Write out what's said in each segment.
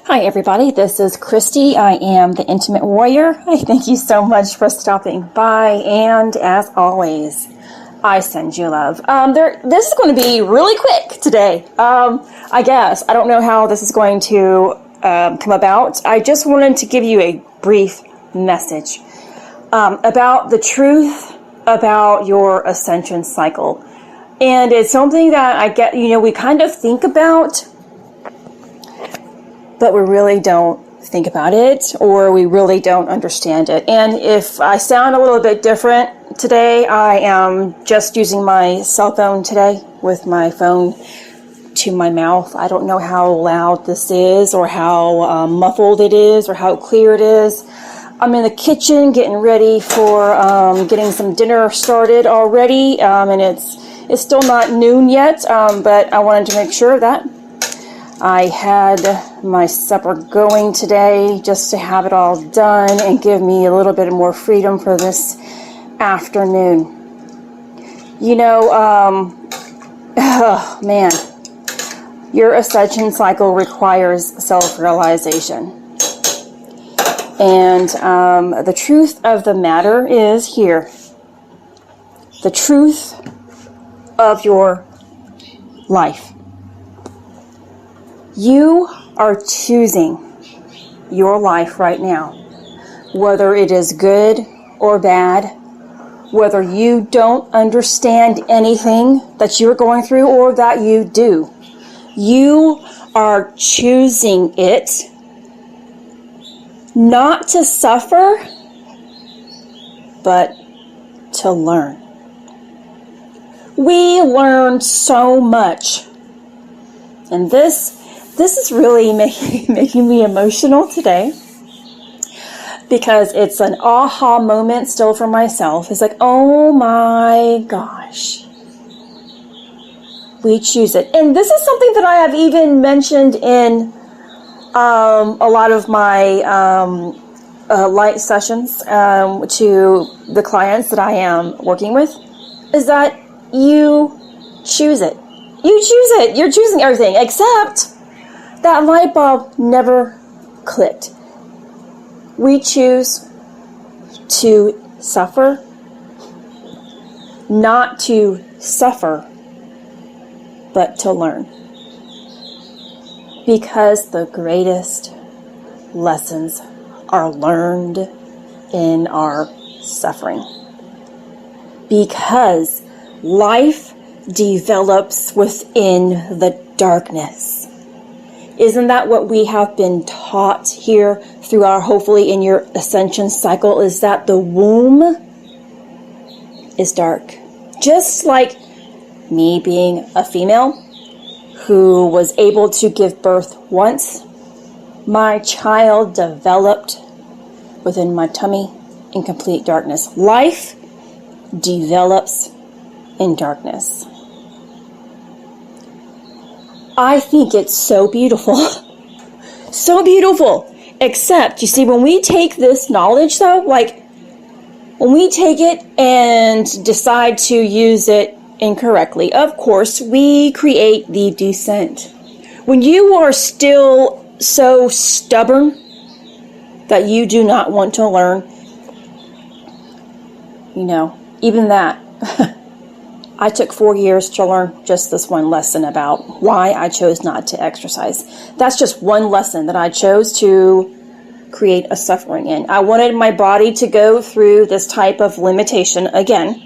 Hi everybody, this is Christy. I am the Intimate Warrior. I thank you so much for stopping by, and as always, I send you love. This is going to be really quick today. I guess. I don't know how this is going to come about. I just wanted to give you a brief message about the truth about your ascension cycle. And it's something that I get, we kind of think about, but we really don't think about it, or we really don't understand it. And if I sound a little bit different today, I am just using my cell phone today with my phone to my mouth. I don't know how loud this is, or how muffled it is, or how clear it is. I'm in the kitchen getting ready for getting some dinner started already, and it's still not noon yet, but I wanted to make sure that I had my supper going today just to have it all done and give me a little bit more freedom for this afternoon. Oh man, your ascension cycle requires self-realization. And the truth of the matter is here. The truth of your life. You are choosing your life right now, whether it is good or bad, whether you don't understand anything that you're going through or that you do. You are choosing it not to suffer, but to learn. We learn so much, and this is really making me emotional today, because it's an aha moment still for myself. It's like, oh my gosh, we choose it. And this is something that I have even mentioned in a lot of my light sessions to the clients that I am working with, is that you choose it. You choose it. You're choosing everything, except that light bulb never clicked. We choose to suffer, not to suffer, but to learn. Because the greatest lessons are learned in our suffering. Because life develops within the darkness. Isn't that what we have been taught here through our, hopefully in your ascension cycle, is that the womb is dark. Just like me being a female who was able to give birth once, my child developed within my tummy in complete darkness. Life develops in darkness. I think it's so beautiful. So beautiful. Except, you see, when we take this knowledge, though, like, when we take it and decide to use it incorrectly, of course, we create the descent. When you are still so stubborn that you do not want to learn, even that, I took 4 years to learn just this one lesson about why I chose not to exercise. That's just one lesson that I chose to create a suffering in. I wanted my body to go through this type of limitation again.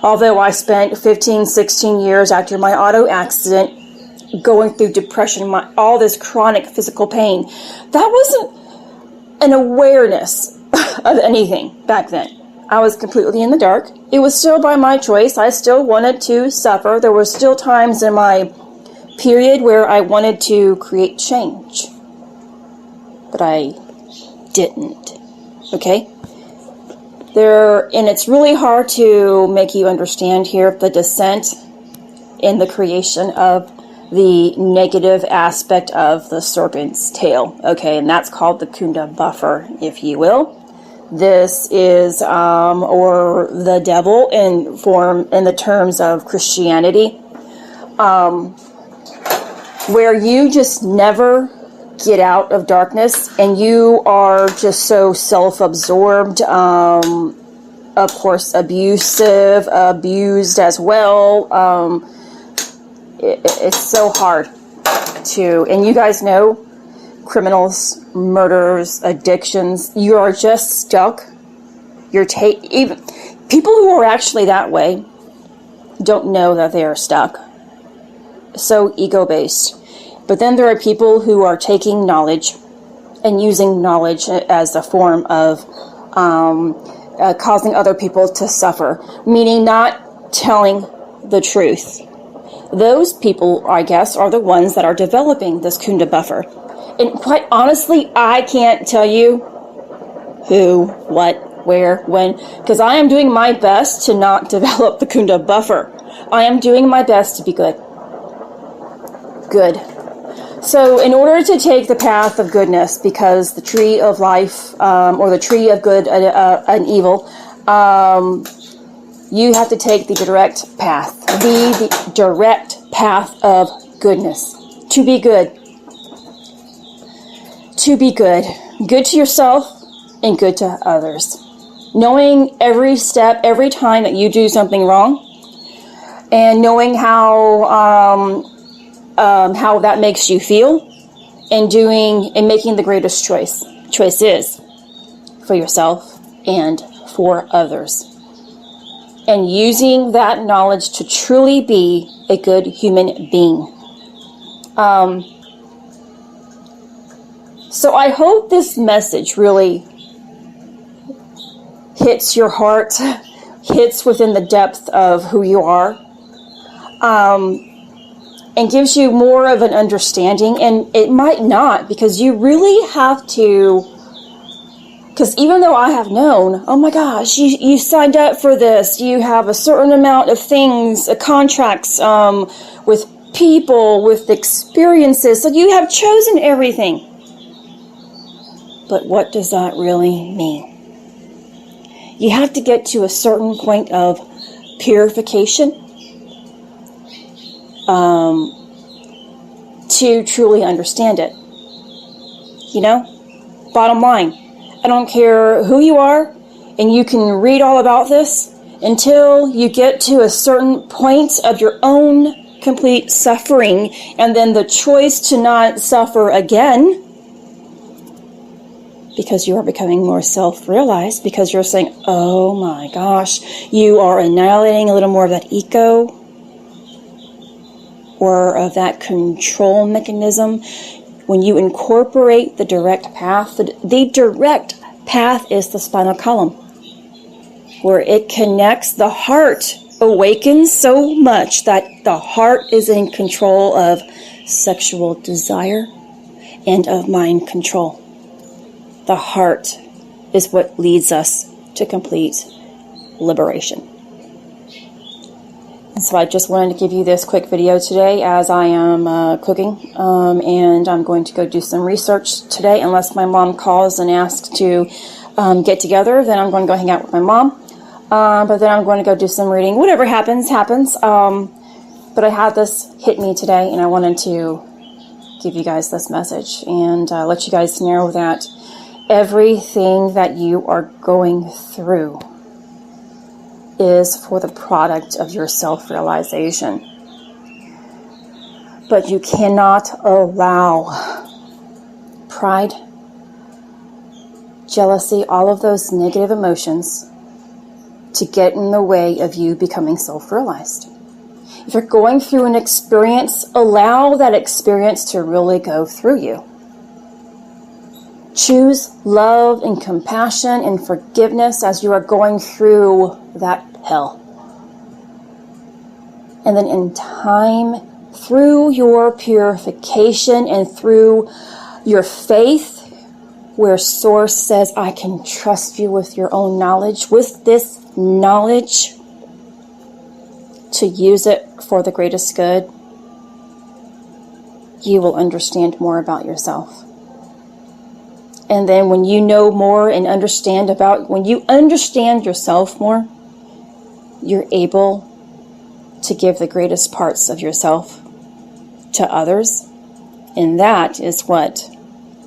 Although I spent 15, 16 years after my auto accident going through depression, all this chronic physical pain, that wasn't an awareness of anything back then. I was completely in the dark. It was still by my choice. I still wanted to suffer. There were still times in my period where I wanted to create change. But I didn't. Okay? And it's really hard to make you understand here the descent in the creation of the negative aspect of the serpent's tail. Okay? And that's called the Kunda buffer, if you will. This is, or the devil in the terms of Christianity, where you just never get out of darkness, and you are just so self-absorbed, of course abusive, abused as well. It's so hard to, and you guys know, criminals, murders, addictions, you are just stuck. Even people who are actually that way don't know that they are stuck. So ego-based. But then there are people who are taking knowledge and using knowledge as a form of causing other people to suffer, meaning not telling the truth. Those people, I guess, are the ones that are developing this Kunda buffer. And quite honestly, I can't tell you who, what, where, when, because I am doing my best to not develop the Kunda buffer. I am doing my best to be good. Good. So in order to take the path of goodness, because the tree of life, or the tree of good and evil, you have to take the direct path. The direct path of goodness. To be good. To be good. Good to yourself and good to others. Knowing every step, every time that you do something wrong, and knowing how that makes you feel, and making the greatest choices for yourself and for others. And using that knowledge to truly be a good human being. So I hope this message really hits your heart, hits within the depth of who you are, and gives you more of an understanding. And it might not, because you really have to, because even though I have known, oh my gosh, you signed up for this, you have a certain amount of things, contracts with people, with experiences, so you have chosen everything. But what does that really mean? You have to get to a certain point of purification to truly understand it. You know? Bottom line, I don't care who you are, and you can read all about this until you get to a certain point of your own complete suffering, and then the choice to not suffer again, because you are becoming more self-realized, because you're saying, oh my gosh, you are annihilating a little more of that ego, or of that control mechanism. When you incorporate the direct path, the direct path is the spinal column, where it connects. The heart awakens so much that the heart is in control of sexual desire and of mind control. The heart is what leads us to complete liberation. And so I just wanted to give you this quick video today as I am cooking, and I'm going to go do some research today. Unless my mom calls and asks to get together, then I'm going to go hang out with my mom. But then I'm going to go do some reading. Whatever happens, happens. But I had this hit me today, and I wanted to give you guys this message and let you guys know that everything that you are going through is for the product of your self-realization. But you cannot allow pride, jealousy, all of those negative emotions to get in the way of you becoming self-realized. If you're going through an experience, allow that experience to really go through you. Choose love and compassion and forgiveness as you are going through that hell. And then in time, through your purification and through your faith, where Source says, I can trust you with your own knowledge, with this knowledge, to use it for the greatest good, you will understand more about yourself. And then when you know more and when you understand yourself more, you're able to give the greatest parts of yourself to others. And that is what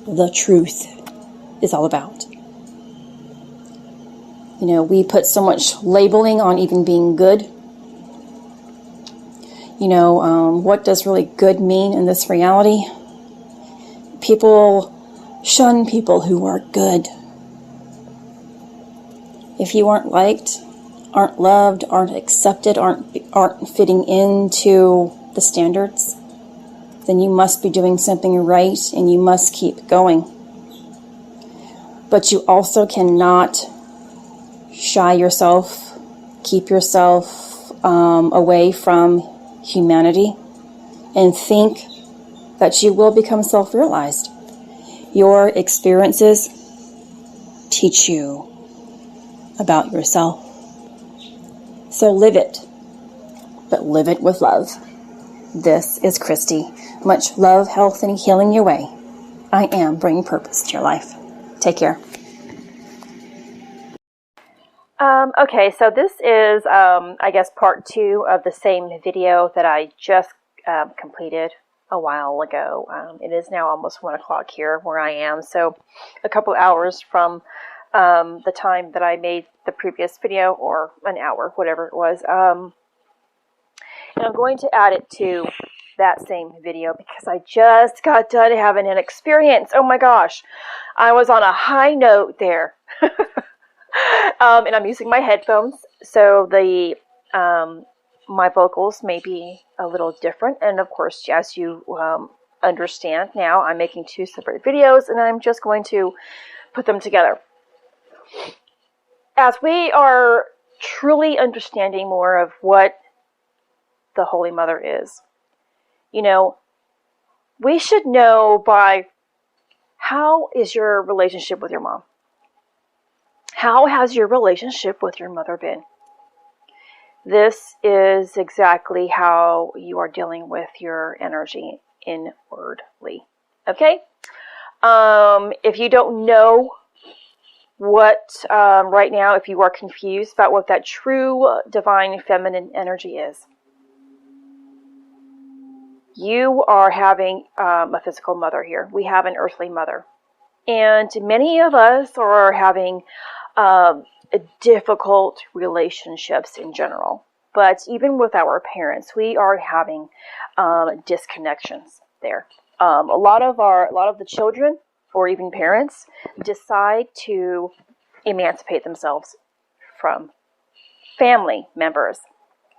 the truth is all about. You know, we put so much labeling on even being good. You know, what does really good mean in this reality? People shun people who are good. If you aren't liked, aren't loved, aren't accepted, aren't fitting into the standards, then you must be doing something right and you must keep going. But you also cannot shy yourself, keep yourself away from humanity and think that you will become self-realized. Your experiences teach you about yourself. So live it, but live it with love. This is Christy. Much love, health, and healing your way. I am bringing purpose to your life. Take care. Okay, so this is, I guess, part 2 of the same video that I just completed a while ago. It is now almost 1 o'clock here where I am, so a couple hours from the time that I made the previous video, or an hour, whatever it was. And I'm going to add it to that same video because I just got done having an experience. Oh my gosh, I was on a high note there. And I'm using my headphones, so the my vocals may be a little different. And of course, as you understand now, I'm making 2 separate videos, and I'm just going to put them together. As we are truly understanding more of what the Holy Mother is, you know, we should know by how is your relationship with your mom? How has your relationship with your mother been? This is exactly how you are dealing with your energy inwardly. Okay? If you don't know what, right now, if you are confused about what that true divine feminine energy is, you are having a physical mother here. We have an earthly mother. And many of us are having difficult relationships in general. But even with our parents, we are having disconnections there. A lot of the children, or even parents, decide to emancipate themselves from family members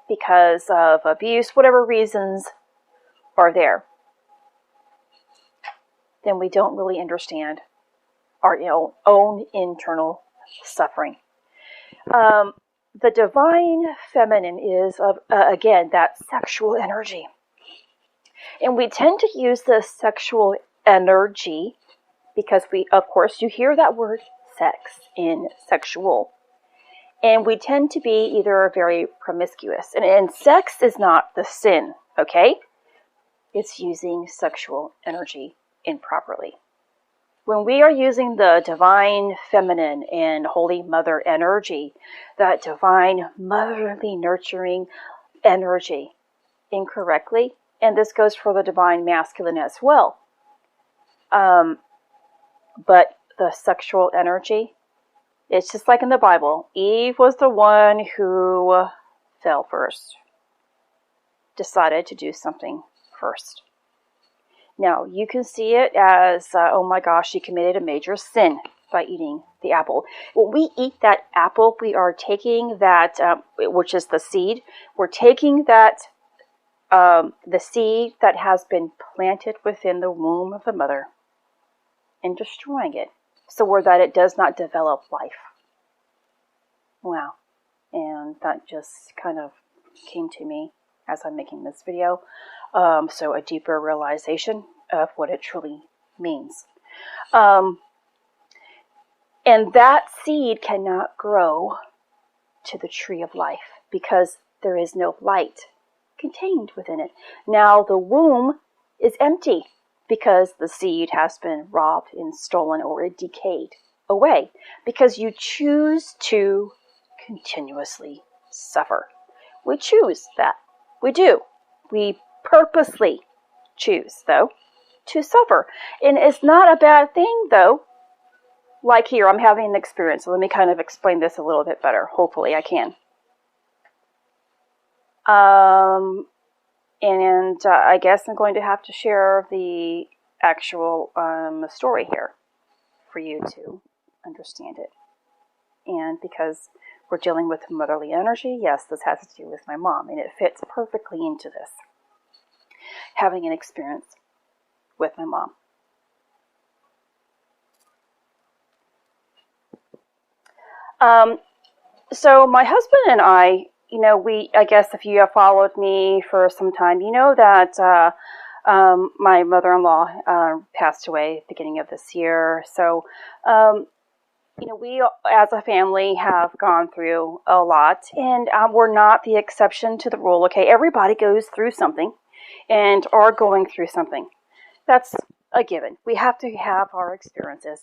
because of abuse, whatever reasons are there. Then we don't really understand our own internal suffering. The divine feminine is, again, that sexual energy. And we tend to use the sexual energy because of course, you hear that word sex in sexual. And we tend to be either very promiscuous. And sex is not the sin, okay? It's using sexual energy improperly. When we are using the divine feminine and Holy Mother energy, that divine motherly nurturing energy incorrectly, and this goes for the divine masculine as well, but the sexual energy, it's just like in the Bible. Eve was the one who fell first, decided to do something first. Now, you can see it as, oh my gosh, she committed a major sin by eating the apple. When we eat that apple, we are taking that, which is the seed, we're taking that, the seed that has been planted within the womb of the mother and destroying it so that it does not develop life. Wow. And that just kind of came to me as I'm making this video. So a deeper realization of what it truly means. And that seed cannot grow to the tree of life because there is no light contained within it. Now the womb is empty because the seed has been robbed and stolen or decayed away because you choose to continuously suffer. We choose that. We do. We purposely choose, though, to suffer. And it's not a bad thing, though. Like here, I'm having an experience. So let me kind of explain this a little bit better. Hopefully I can. I guess I'm going to have to share the actual story here for you to understand it. And because we're dealing with motherly energy, yes, this has to do with my mom, and it fits perfectly into this. Having an experience with my mom. So my husband and I, I guess if you have followed me for some time, you know that my mother-in-law passed away at the beginning of this year. So, we as a family have gone through a lot, and we're not the exception to the rule. Okay, everybody goes through something and are going through something. That's a given. We have to have our experiences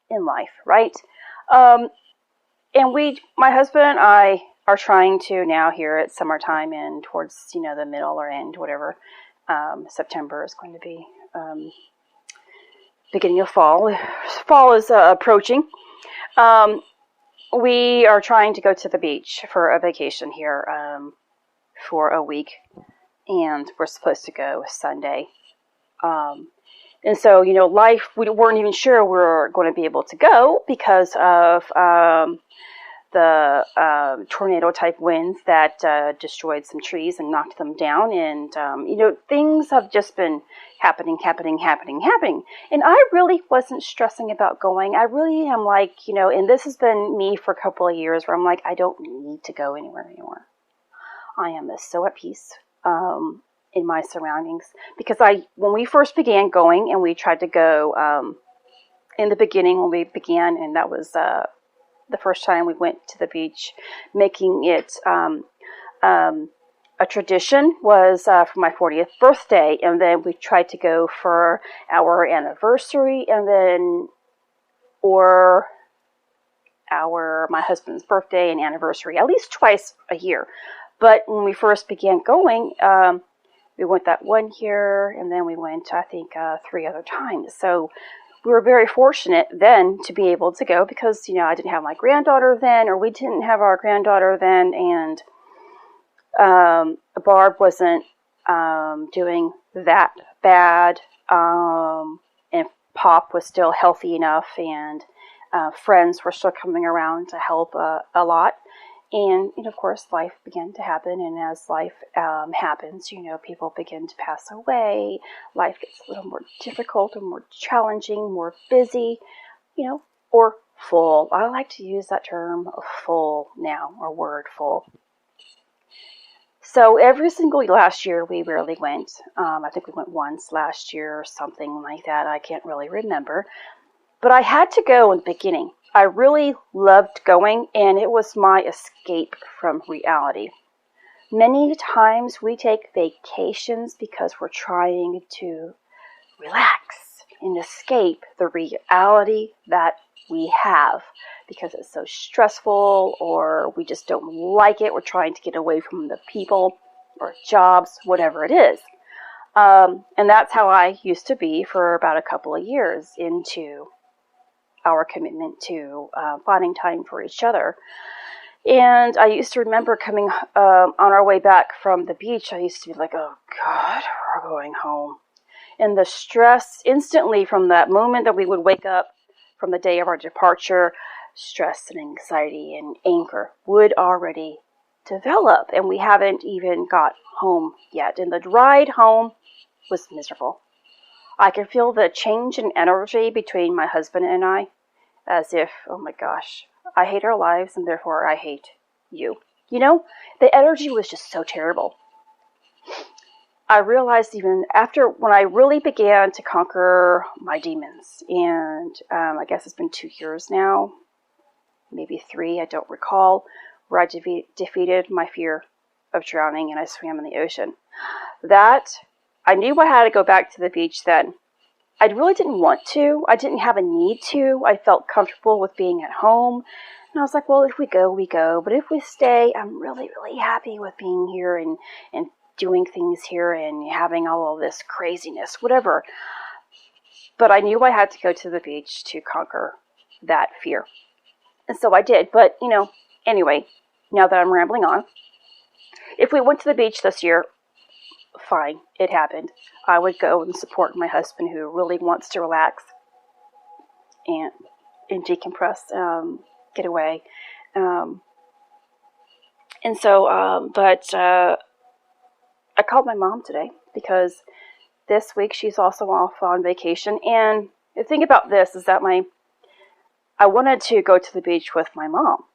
in life, right? And my husband and I are trying to now here at summertime and towards, the middle or end, whatever. September is going to be beginning of fall. Fall is approaching. We are trying to go to the beach for a vacation here for a week. And we're supposed to go Sunday. And so, life, we weren't even sure we were going to be able to go because of the tornado-type winds that destroyed some trees and knocked them down. And, things have just been happening. And I really wasn't stressing about going. I really am like, and this has been me for a couple of years where I'm like, I don't need to go anywhere anymore. I am so at peace in my surroundings. Because when we first began going, and we tried to go in the beginning when we began, and that was the first time we went to the beach, making it a tradition was for my 40th birthday, and then we tried to go for our anniversary, and then my husband's birthday and anniversary, at least twice a year. But when we first began going, we went that one year, and then we went, I think, 3 other times. So we were very fortunate then to be able to go because, I didn't have my granddaughter then, or we didn't have our granddaughter then, and Barb wasn't doing that bad, and Pop was still healthy enough, and friends were still coming around to help a lot. And, of course, life began to happen, and as life happens, people begin to pass away. Life gets a little more difficult and more challenging, more busy, or full. I like to use that term, full now, or word full. So every single last year, we rarely went. I think we went once last year or something like that. I can't really remember. But I had to go in the beginning. I really loved going, and it was my escape from reality. Many times we take vacations because we're trying to relax and escape the reality that we have because it's so stressful, or we just don't like it. We're trying to get away from the people or jobs, whatever it is. And that's how I used to be for about a couple of years into our commitment to finding time for each other. And I used to remember coming on our way back from the beach, I used to be like, oh God, we're going home. And the stress instantly from that moment that we would wake up from the day of our departure, stress and anxiety and anger would already develop. And we haven't even got home yet. And the ride home was miserable. I could feel the change in energy between my husband and I, as if, oh my gosh, I hate our lives and therefore I hate you. The energy was just so terrible. I realized even after when I really began to conquer my demons, and I guess it's been 2 years now, maybe 3, I don't recall, where I defeated my fear of drowning and I swam in the ocean. That, I knew I had to go back to the beach then. I really didn't want to. I didn't have a need to. I felt comfortable with being at home. And I was like, well, if we go, we go. But if we stay, I'm really, really happy with being here and doing things here and having all of this craziness, whatever. But I knew I had to go to the beach to conquer that fear. And so I did. But, anyway, now that I'm rambling on, if we went to the beach this year, fine, it happened. I would go and support my husband who really wants to relax and decompress, get away. But I called my mom today because this week she's also off on vacation. And the thing about this is that I wanted to go to the beach with my mom.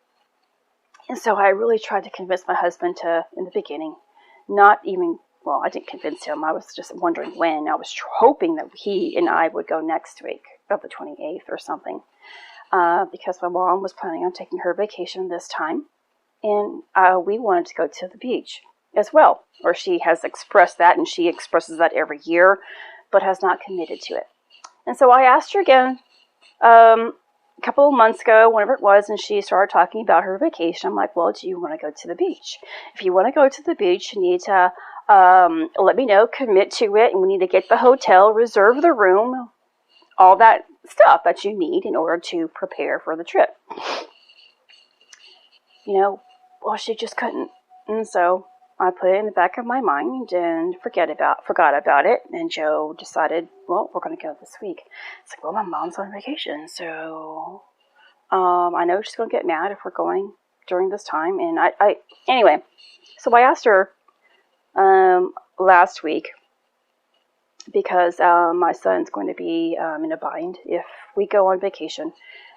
And so I really tried to convince my husband to, in the beginning, I didn't convince him. I was just wondering when. I was hoping that he and I would go next week, of the 28th or something, because my mom was planning on taking her vacation this time. And we wanted to go to the beach as well. Or she has expressed that, and she expresses that every year, but has not committed to it. And so I asked her again a couple of months ago, whenever it was, and she started talking about her vacation. I'm like, well, do you want to go to the beach? If you want to go to the beach, you need to let me know, commit to it, and we need to get the hotel, reserve the room, all that stuff that you need in order to prepare for the trip. Well, she just couldn't. And so I put it in the back of my mind and forgot about it. And Joe decided, well, we're going to go this week. It's like, well, my mom's on vacation, so I know she's going to get mad if we're going during this time. And anyway, so I asked her last week because my son's going to be in a bind if we go on vacation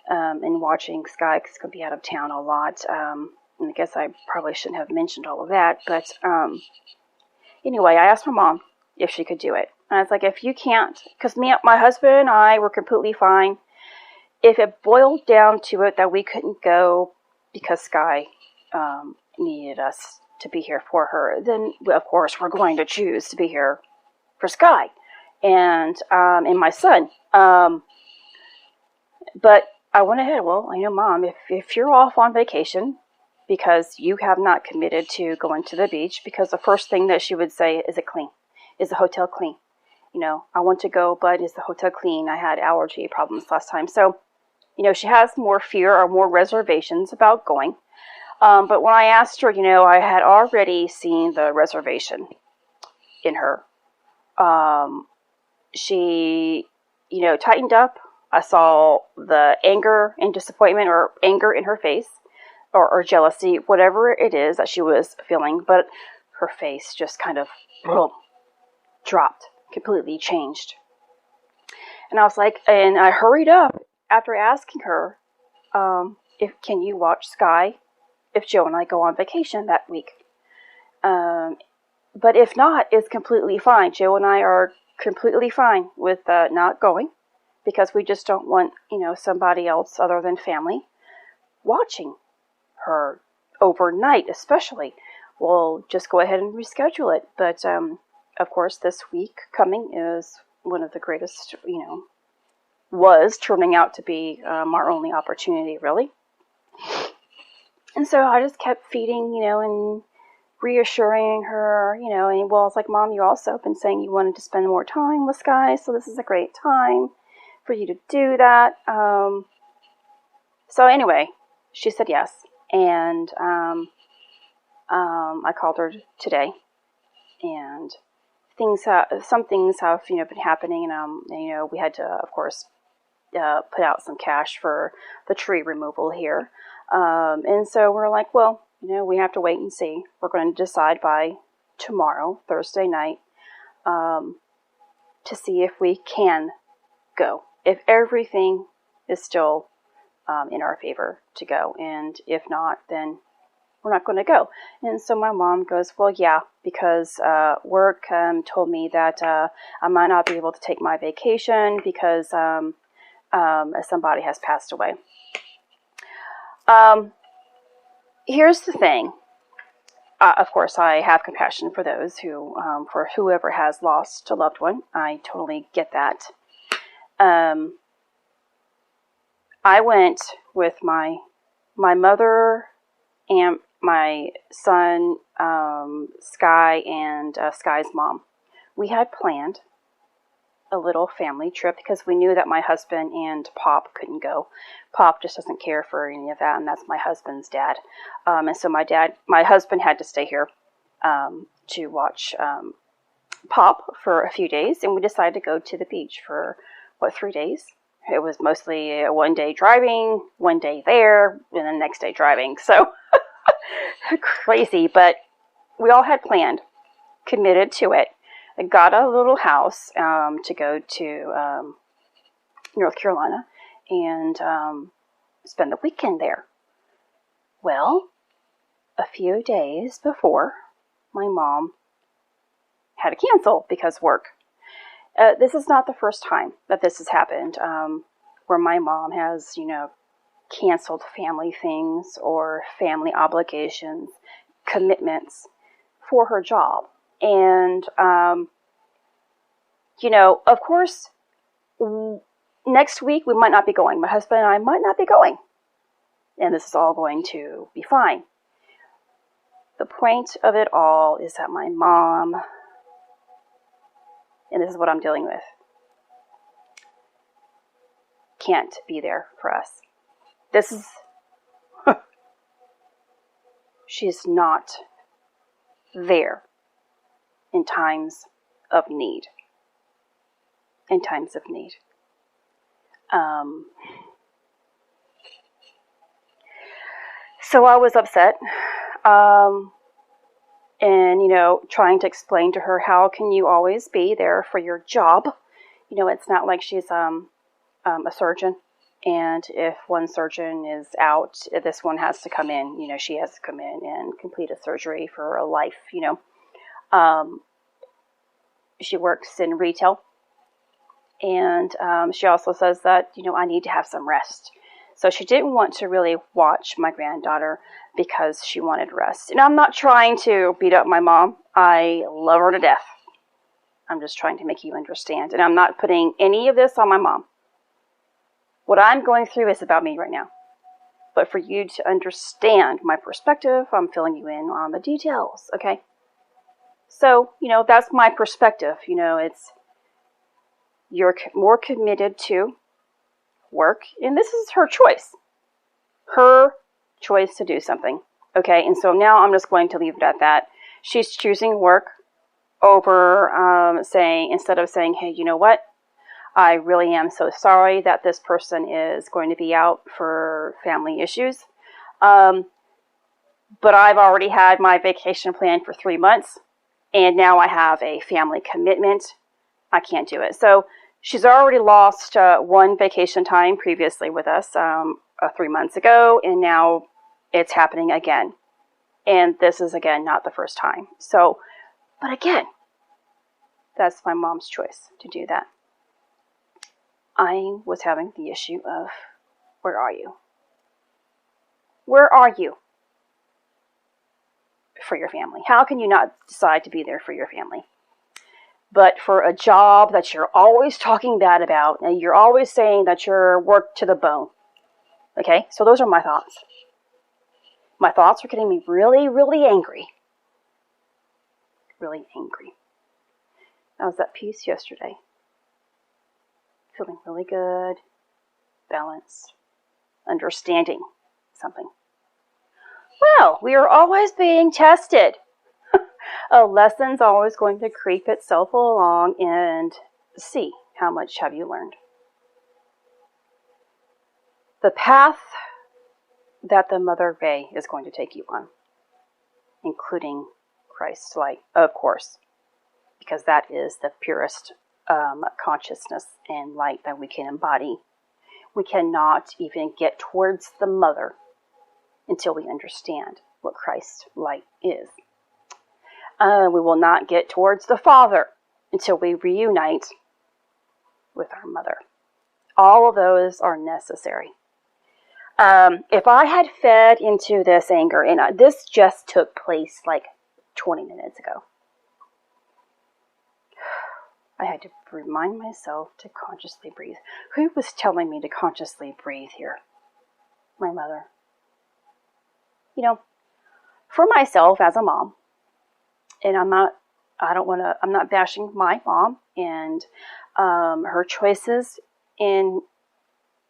and watching Sky, because he's going to be out of town a lot. And I guess I probably shouldn't have mentioned all of that. But anyway, I asked my mom if she could do it. And I was like, if you can't, because my husband and I were completely fine. If it boiled down to it that we couldn't go because Sky needed us to be here for her, then of course we're going to choose to be here for Sky and my son. But I went ahead. Well, I know, Mom, if you're off on vacation because you have not committed to going to the beach, because the first thing that she would say is, is the hotel clean? I want to go, but is the hotel clean? I had allergy problems last time. So, she has more fear or more reservations about going. But when I asked her, I had already seen the reservation in her. She, tightened up. I saw the anger and disappointment, or anger in her face, or jealousy, whatever it is that she was feeling. But her face just kind of dropped, completely changed. And I was like, and I hurried up after asking her, can you watch Sky if Joe and I go on vacation that week? But if not, it's completely fine. Joe and I are completely fine with not going, because we just don't want, somebody else other than family watching her overnight, especially. We'll just go ahead and reschedule it. But, of course, this week coming is one of the greatest, was turning out to be our only opportunity, really. And so I just kept feeding, and reassuring her, and well, it's like, Mom, you also have been saying you wanted to spend more time with Sky, so this is a great time for you to do that. So anyway, she said yes. And I called her today, and some things have been happening, and we had to, of course, put out some cash for the tree removal here, and so we're like, well, we have to wait and see. We're going to decide by tomorrow, Thursday night, to see if we can go, if everything is still in our favor to go, and if not, then we're not going to go. And so my mom goes, well, yeah, because work told me that I might not be able to take my vacation because somebody has passed away. Here's the thing. Of course, I have compassion for those for whoever has lost a loved one. I totally get that. I went with my mother and my son, Sky, and Sky's mom. We had planned a little family trip because we knew that my husband and Pop couldn't go. Pop just doesn't care for any of that, and that's my husband's dad. And so my husband had to stay here to watch Pop for a few days, and we decided to go to the beach for, 3 days? It was mostly a 1 day driving, 1 day there, and the next day driving. So crazy, but we all had planned, committed to it. I got a little house to go to North Carolina and spend the weekend there. Well, a few days before, my mom had to cancel because work. This is not the first time that this has happened, where my mom has, canceled family things or family obligations, commitments for her job. And, of course, next week we might not be going. My husband and I might not be going. And this is all going to be fine. The point of it all is that my mom, and this is what I'm dealing with, can't be there for us. She's not there in times of need. So I was upset, and, trying to explain to her, how can you always be there for your job? It's not like she's a surgeon, and if one surgeon is out, this one has to come in. She has to come in and complete a surgery for a life, She works in retail, and she also says that, I need to have some rest. So she didn't want to really watch my granddaughter because she wanted rest. And I'm not trying to beat up my mom. I love her to death. I'm just trying to make you understand. And I'm not putting any of this on my mom. What I'm going through is about me right now. But for you to understand my perspective, I'm filling you in on the details, okay? So, that's my perspective. It's, you're more committed to work, and this is her choice to do something, okay? And so now I'm just going to leave it at that. She's choosing work over instead of saying, hey, you know what, I really am so sorry that this person is going to be out for family issues, but I've already had my vacation planned for 3 months, and now I have a family commitment. I can't do it. So she's already lost one vacation time previously with us 3 months ago, and now it's happening again. And this is, again, not the first time. So, but again, that's my mom's choice to do that. I was having the issue of, where are you? Where are you for your family? How can you not decide to be there for your family? But for a job that you're always talking bad about, and you're always saying that you're worked to the bone. Okay, so those are my thoughts. My thoughts are getting me really, really angry. Really angry. I was at peace yesterday. Feeling really good, balanced, understanding something. Well, we are always being tested. A lesson's always going to creep itself along and see how much have you learned. The path that the Mother Ray is going to take you on, including Christ's light, of course, because that is the purest consciousness and light that we can embody. We cannot even get towards the Mother until we understand what Christ's light is. We will not get towards the Father until we reunite with our Mother. All of those are necessary. If I had fed into this anger, and this just took place like 20 minutes ago, I had to remind myself to consciously breathe. Who was telling me to consciously breathe here? My mother. For myself as a mom, and I'm not bashing my mom, and her choices in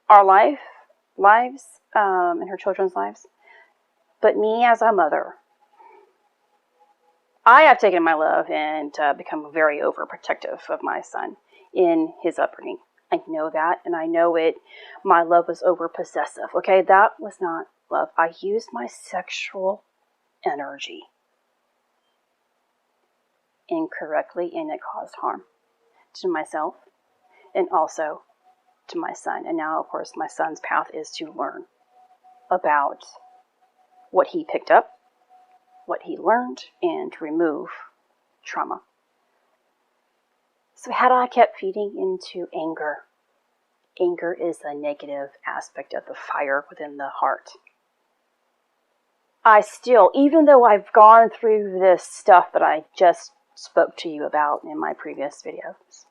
our lives, in her children's lives. But me as a mother, I have taken my love and become very overprotective of my son in his upbringing. I know that, and I know it. My love was overpossessive. Okay, that was not love. I used my sexual energy incorrectly, and it caused harm to myself and also to my son. And now, of course, my son's path is to learn about what he picked up, what he learned, and to remove trauma. So had I kept feeding into anger, anger is a negative aspect of the fire within the heart. I still, even though I've gone through this stuff that I just spoke to you about in my previous videos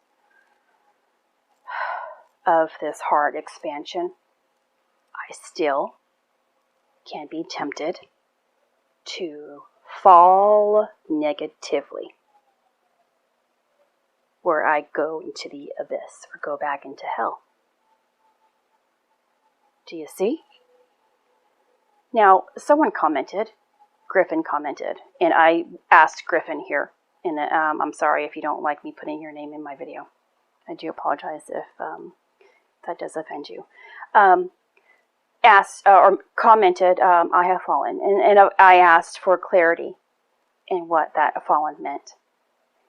of this heart expansion, I still can be tempted to fall negatively, where I go into the abyss or go back into hell. Do you see? Now, someone commented, Griffin commented, and I asked Griffin here, and I'm sorry if you don't like me putting your name in my video. I do apologize if that does offend you. Asked or commented, I have fallen, and I asked for clarity in what that fallen meant.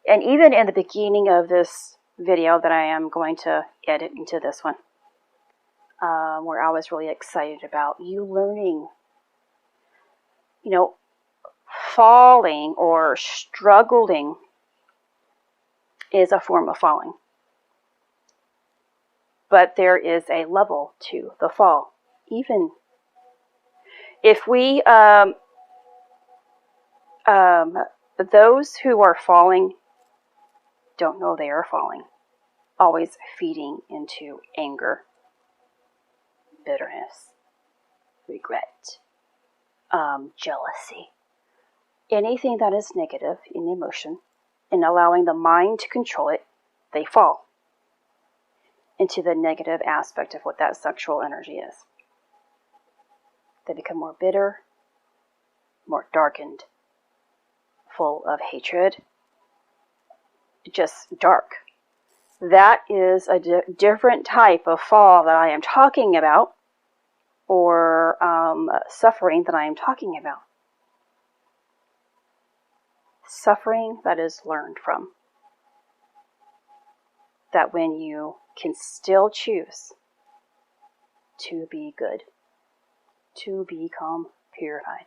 And even in the beginning of this video that I am going to edit into this one, where I was really excited about you learning, falling or struggling is a form of falling. But there is a level to the fall. Even if we, those who are falling don't know they are falling, always feeding into anger, bitterness, regret, jealousy, anything that is negative in emotion, and allowing the mind to control it, they fall into the negative aspect of what that sexual energy is. They become more bitter, more darkened, full of hatred, just dark. That is a different type of fall that I am talking about, or suffering that I am talking about. Suffering that is learned from. That when you can still choose to be good, to become purified,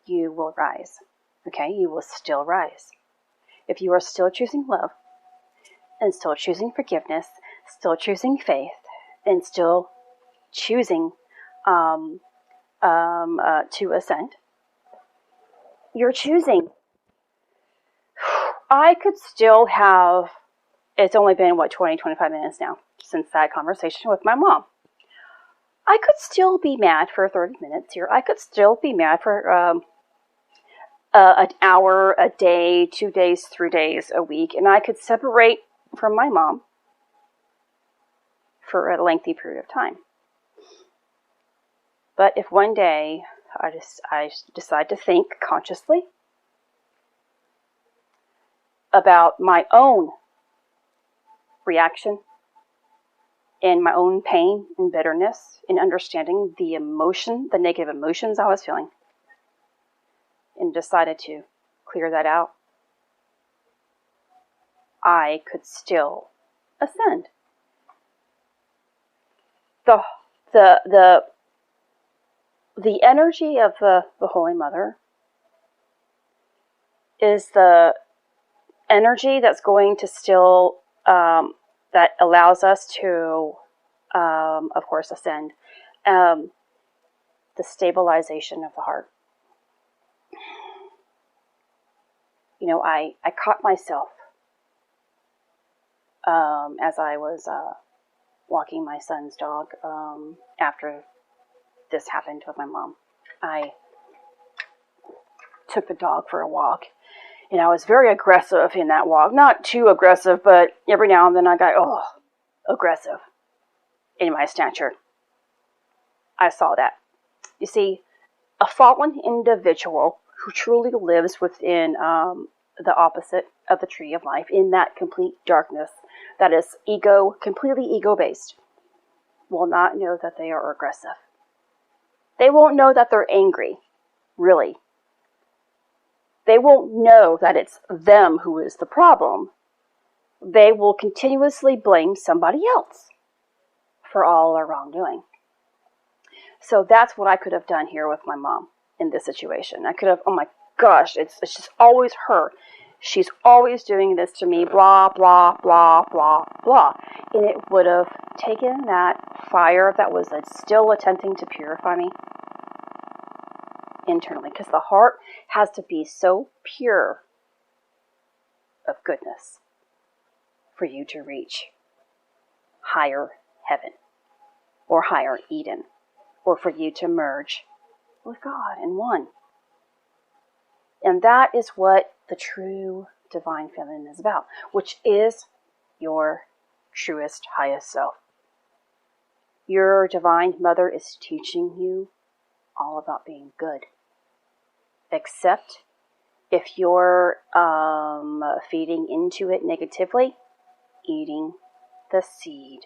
you will rise. Okay, you will still rise. If you are still choosing love, and still choosing forgiveness, still choosing faith, and still choosing to ascend, you're choosing. I could still have, it's only been, 25 minutes now since that conversation with my mom. I could still be mad for 30 minutes here. I could still be mad for an hour, a day, 2 days, 3 days, a week, and I could separate from my mom for a lengthy period of time. But if one day I decide to think consciously about my own reaction and my own pain and bitterness, and understanding the emotion, the negative emotions I was feeling, and decided to clear that out, I could still ascend. The energy of the Holy Mother is the energy that's going to still, that allows us to, of course, ascend. The stabilization of the heart. I caught myself as I was walking my son's dog after this happened with my mom. I took the dog for a walk, And I was very aggressive in that walk. Not too aggressive, but every now and then I got, aggressive in my stature. I saw that. You see, a fallen individual who truly lives within the opposite of the tree of life, in that complete darkness that is completely ego-based, will not know that they are aggressive. They won't know that they're angry, really. They won't know that it's them who is the problem. They will continuously blame somebody else for all their wrongdoing. So that's what I could have done here with my mom in this situation. I could have, oh my gosh, it's just always her. She's always doing this to me, blah, blah, blah, blah, blah. And it would have taken that fire that was still attempting to purify me internally, because the heart has to be so pure of goodness for you to reach higher heaven or higher Eden, or for you to merge with God in one. And that is what the true divine feminine is about, which is your truest, highest self. Your divine mother is teaching you all about being good. Except if you're feeding into it negatively, eating the seed.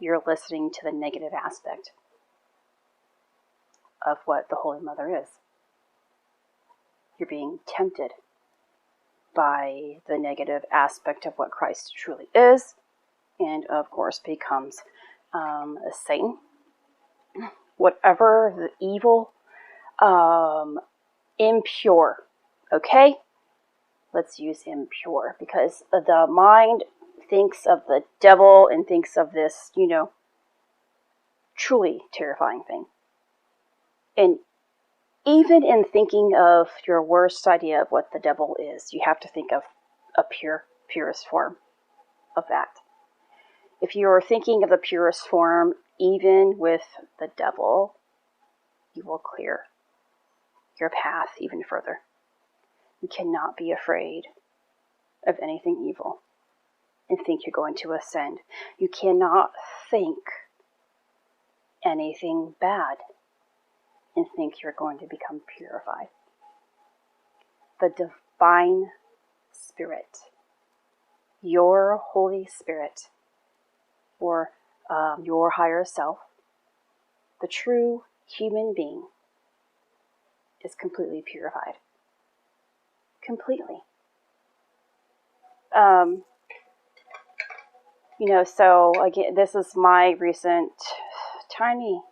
You're listening to the negative aspect of what the Holy Mother is. You're being tempted by the negative aspect of what Christ truly is, and of course becomes Satan. Whatever the evil, impure, okay? Let's use impure, because the mind thinks of the devil and thinks of this, truly terrifying thing. And even in thinking of your worst idea of what the devil is, you have to think of a purest form of that. If you're thinking of the purest form, even with the devil, you will clear your path even further. You cannot be afraid of anything evil and think you're going to ascend. You cannot think anything bad and think you're going to become purified. The divine spirit, your Holy Spirit, or your higher self, the true human being, is completely purified. Completely. So again, this is my recent tiny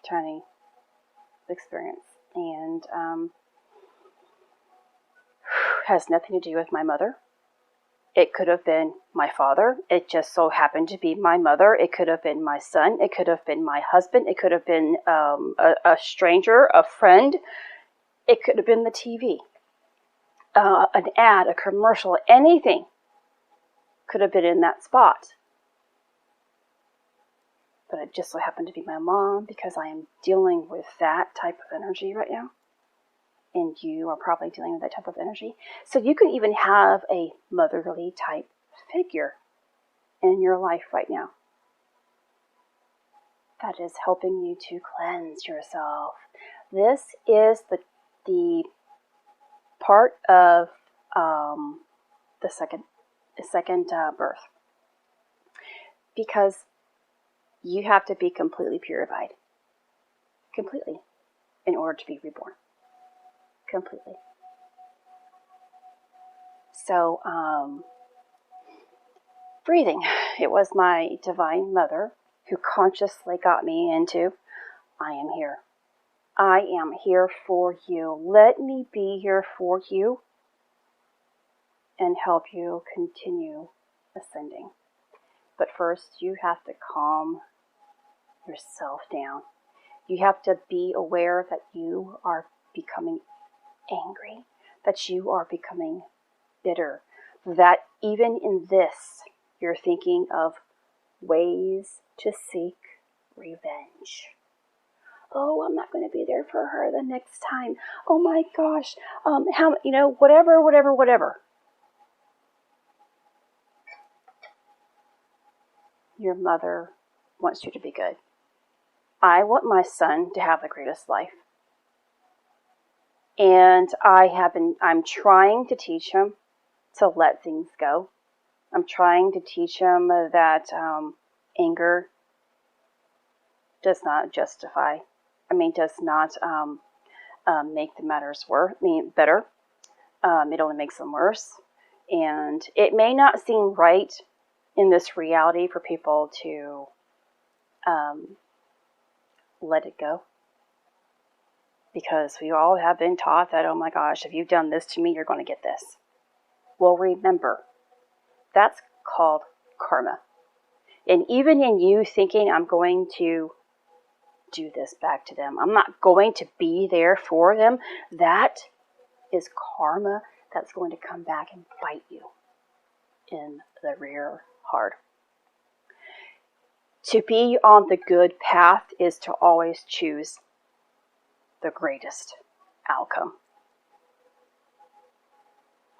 experience, and has nothing to do with my mother. It could have been my father. It just so happened to be my mother. It could have been my son. It could have been my husband. It could have been a stranger, a friend. It could have been the TV, an ad, a commercial, anything could have been in that spot. But it just so happened to be my mom, because I am dealing with that type of energy right now. And you are probably dealing with that type of energy. So you could even have a motherly type figure in your life right now that is helping you to cleanse yourself. This is the part of the second birth, because you have to be completely purified, completely, in order to be reborn, completely. So, breathing. It was my divine mother who consciously got me into, I am here. I am here for you. Let me be here for you and help you continue ascending. But first, you have to calm yourself down. You have to be aware that you are becoming angry, that you are becoming bitter, that even in this, you're thinking of ways to seek revenge. Oh, I'm not going to be there for her the next time. Oh my gosh. Whatever. Your mother wants you to be good. I want my son to have the greatest life. And I'm trying to teach him to let things go. I'm trying to teach him that anger does not does not make the matters better. It only makes them worse. And it may not seem right in this reality for people to let it go. Because we all have been taught that, oh my gosh, if you've done this to me, you're going to get this. Well, remember, that's called karma. And even in you thinking, I'm going to do this back to them, I'm not going to be there for them, that is karma that's going to come back and bite you in the rear hard. To be on the good path is to always choose the greatest outcome.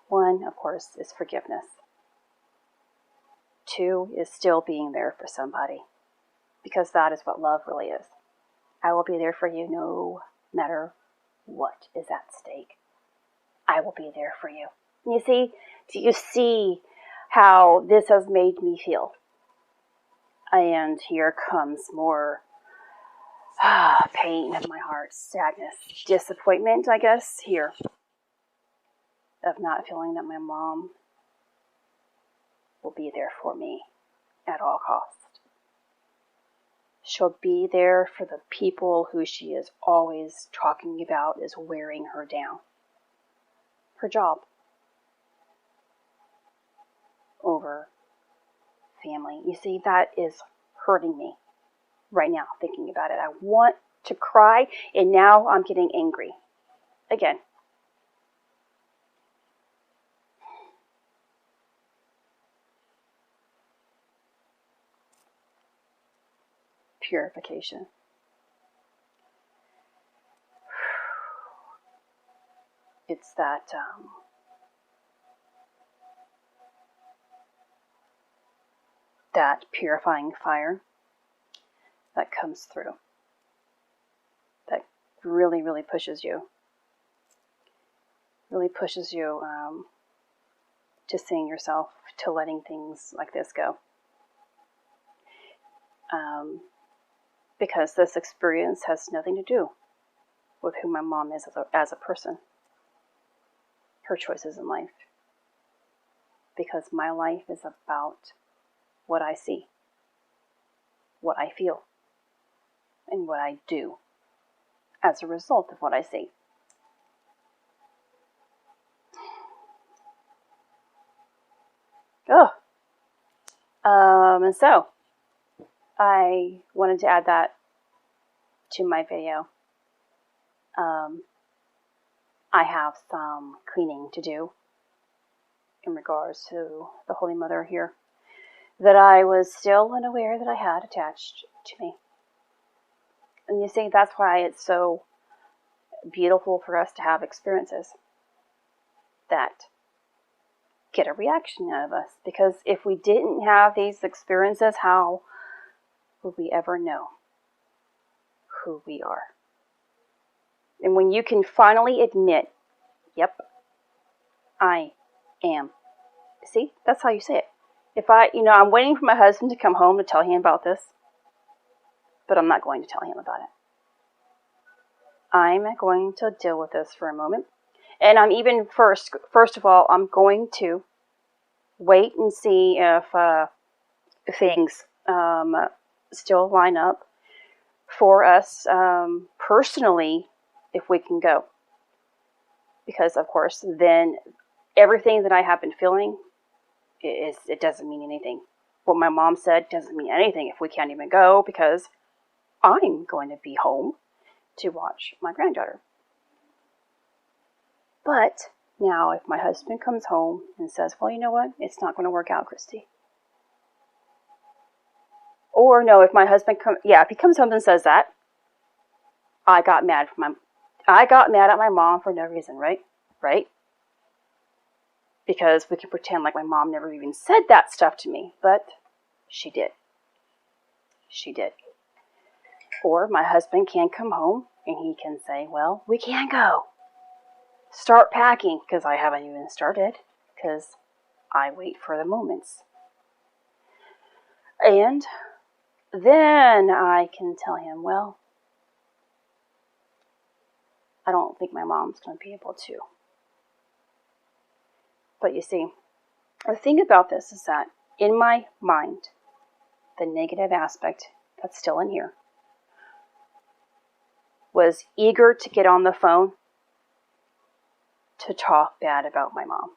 One, of course, is forgiveness. Two is still being there for somebody, because that is what love really is. I will be there for you no matter what is at stake. I will be there for you. Do you see how this has made me feel? And here comes more pain in my heart, sadness, disappointment, I guess, here, of not feeling that my mom will be there for me at all costs. She'll be there for the people who she is always talking about is wearing her down. Her job. Over family. You see, that is hurting me right now, thinking about it. I want to cry, and now I'm getting angry again. Purification. It's that purifying fire that comes through, that really, really pushes you to seeing yourself, to letting things like this go. Because this experience has nothing to do with who my mom is as a person, her choices in life. Because my life is about what I see, what I feel, and what I do as a result of what I see. And so I wanted to add that to my video. I have some cleaning to do in regards to the Holy Mother here that I was still unaware that I had attached to me. And you see, that's why it's so beautiful for us to have experiences that get a reaction out of us. Because if we didn't have these experiences, how would we ever know who we are? And when you can finally admit, yep, I am. See, that's how you say it. If I'm waiting for my husband to come home to tell him about this, but I'm not going to tell him about it. I'm going to deal with this for a moment. And I'm even first of all, I'm going to wait and see if things still line up for us personally, if we can go. Because, of course, then everything that I have been feeling, it doesn't mean anything. What my mom said doesn't mean anything if we can't even go, because I'm going to be home to watch my granddaughter. But now if my husband comes home and says, well, you know what? It's not going to work out, Christy. Or no, if my husband if he comes home and says that, I got mad at my mom for no reason, right? Right? Because we can pretend like my mom never even said that stuff to me, but she did. She did. Or my husband can come home and he can say, well, we can't go. Start packing, because I haven't even started, because I wait for the moments. And then I can tell him, well, I don't think my mom's going to be able to. But you see, the thing about this is that in my mind, the negative aspect that's still in here was eager to get on the phone to talk bad about my mom.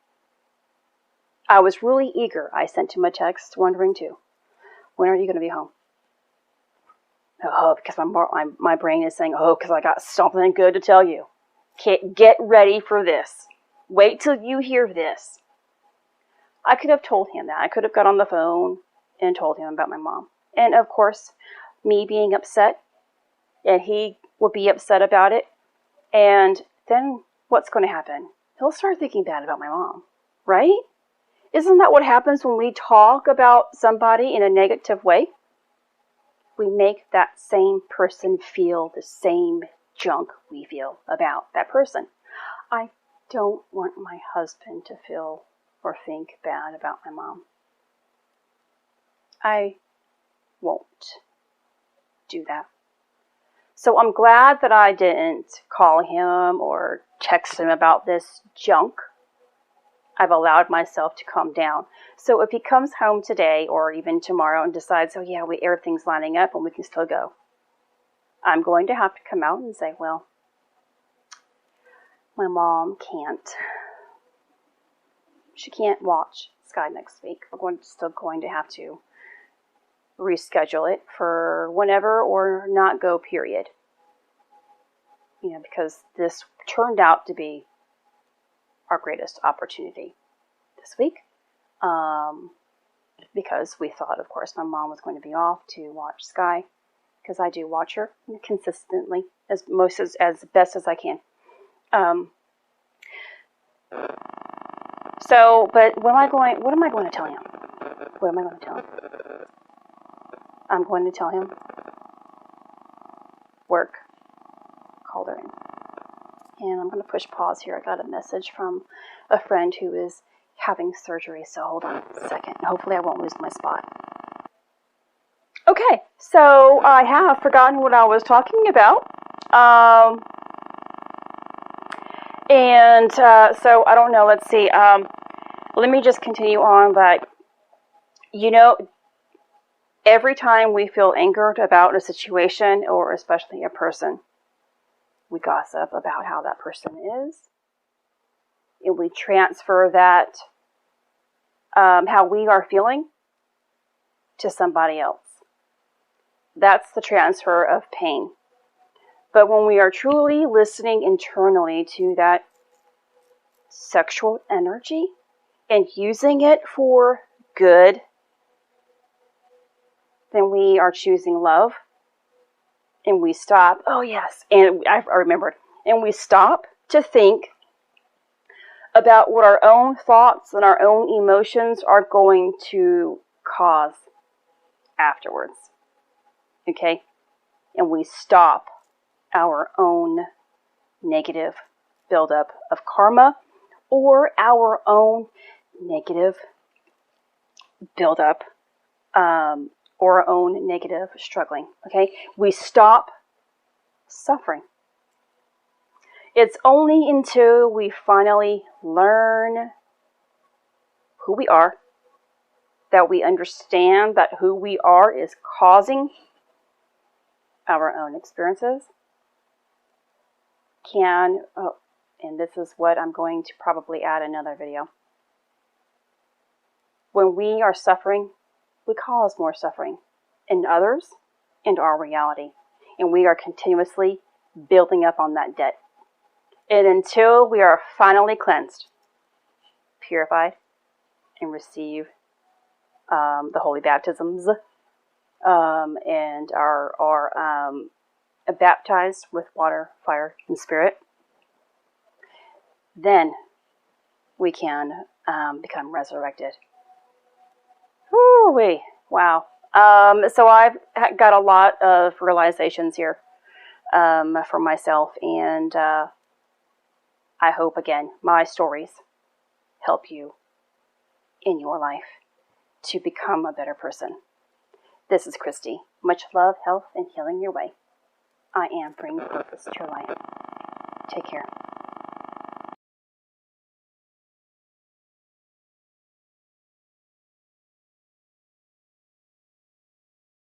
I was really eager. I sent him a text wondering too, when are you going to be home? Oh, because my brain is saying, oh, because I got something good to tell you. Get ready for this. Wait till you hear this. I could have told him that. I could have got on the phone and told him about my mom. And of course, me being upset, and he would be upset about it. And then what's going to happen? He'll start thinking bad about my mom, right? Isn't that what happens when we talk about somebody in a negative way? We make that same person feel the same junk we feel about that person. I don't want my husband to feel or think bad about my mom. I won't do that. So I'm glad that I didn't call him or text him about this junk. I've allowed myself to calm down. So if he comes home today or even tomorrow and decides, oh yeah, everything's lining up and we can still go, I'm going to have to come out and say, well, my mom can't. She can't watch Sky next week. We're still going to have to reschedule it for whenever or not go, period. Because this turned out to be our greatest opportunity this week. Because we thought, of course, my mom was going to be off to watch Sky, because I do watch her consistently, as best as I can. But what am I going to tell him? What am I going to tell him? I'm going to tell him, work called her in. And I'm going to push pause here. I got a message from a friend who is having surgery, so hold on a second. Hopefully I won't lose my spot. Okay, so I have forgotten what I was talking about. So I don't know, let's see. Let me just continue on, but every time we feel angered about a situation or especially a person, we gossip about how that person is, and we transfer that, how we are feeling, to somebody else. That's the transfer of pain. But when we are truly listening internally to that sexual energy and using it for good, then we are choosing love. And we stop, oh yes, and I remembered, and we stop to think about what our own thoughts and our own emotions are going to cause afterwards. Okay? And we stop our own negative buildup of karma, or our own negative buildup, or our own negative struggling. Okay? We stop suffering. It's only until we finally learn who we are, that we understand that who we are is causing our own experiences, and this is what I'm going to probably add another video. When we are suffering, we cause more suffering in others and our reality. And we are continuously building up on that debt. And until we are finally cleansed, purified, and receive the holy baptisms, and are baptized with water, fire, and spirit, then we can become resurrected. Woo-wee. Wow. So I've got a lot of realizations here for myself, and I hope, again, my stories help you in your life to become a better person. This is Christy. Much love, health, and healing your way. I am bringing purpose to your life. Take care.